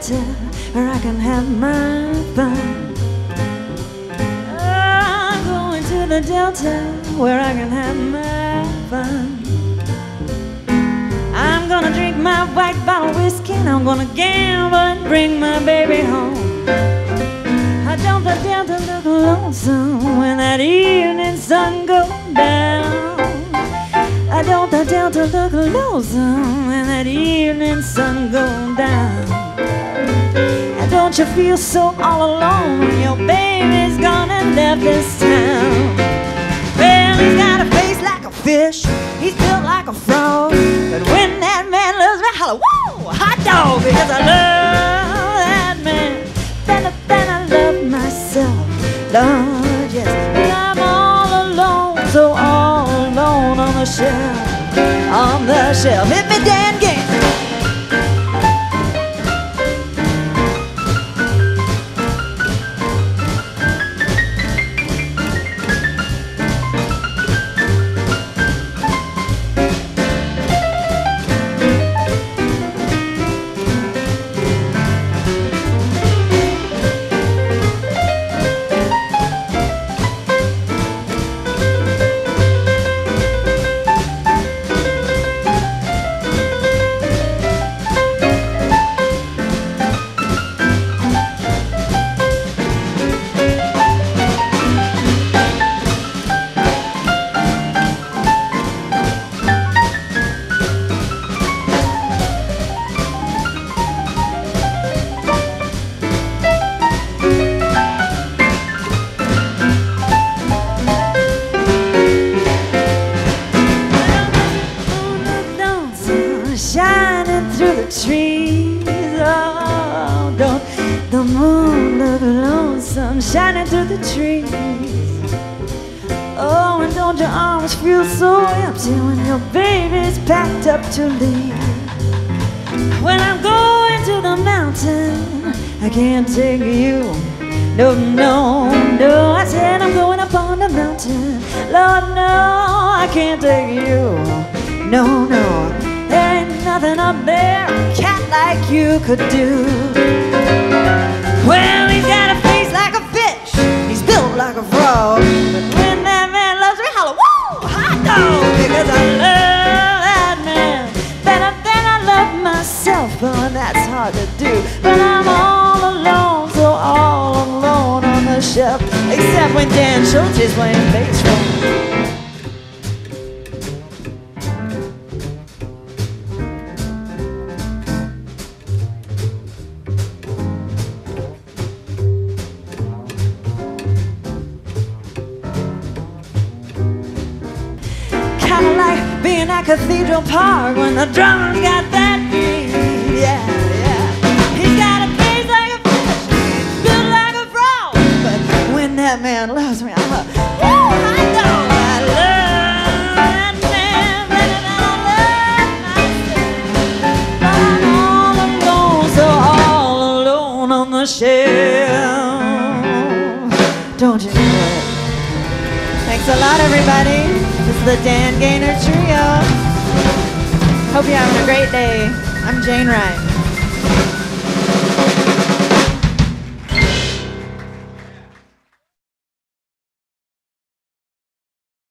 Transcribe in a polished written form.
Delta where I can have my fun. I'm going to the Delta where I can have my fun. I'm gonna drink my white bottle whiskey and I'm gonna gamble and bring my baby home. I don't the Delta look lonesome when that evening sun goes down. I don't the Delta look lonesome when that evening sun goes down. And don't you feel so all alone when your baby's gone and left this town? Well, he's got a face like a fish, he's built like a frog, but when that man loves me, holla, whoa, hot dog, because I love that man better than I love myself, Lord, yes. But I'm all alone, so all alone on the shelf, on the shelf. Hit me, Dan Gaines. Shining through the trees, oh, don't the moon look lonesome, shining through the trees. Oh, and don't your arms feel so empty when your baby's packed up to leave? When I'm going to the mountain, I can't take you, no, no, no. I said I'm going up on the mountain, Lord, no, I can't take you, no, no. There ain't nothing up there a cat like you could do. Well, he's got a face like a fish, he's built like a frog, but when that man loves me, holla, whoa, hot dog, because I love that man better than I love myself. But that's hard to do, but I'm all alone, so all alone on the shelf, except when Dan Schultz is playing bass for me. Kinda like being at Cathedral Park when the drummer's got that beat, yeah, yeah. He's got a face like a fish, built like a frog, but when that man loves me, I'm a, woo, hot dog. I love that man better than I love myself, but I'm all alone, so all alone on the shelf. Don't you know it? Thanks a lot, everybody. This is the Dan Gaynor Trio. Hope you're having a great day. I'm Jane Wright.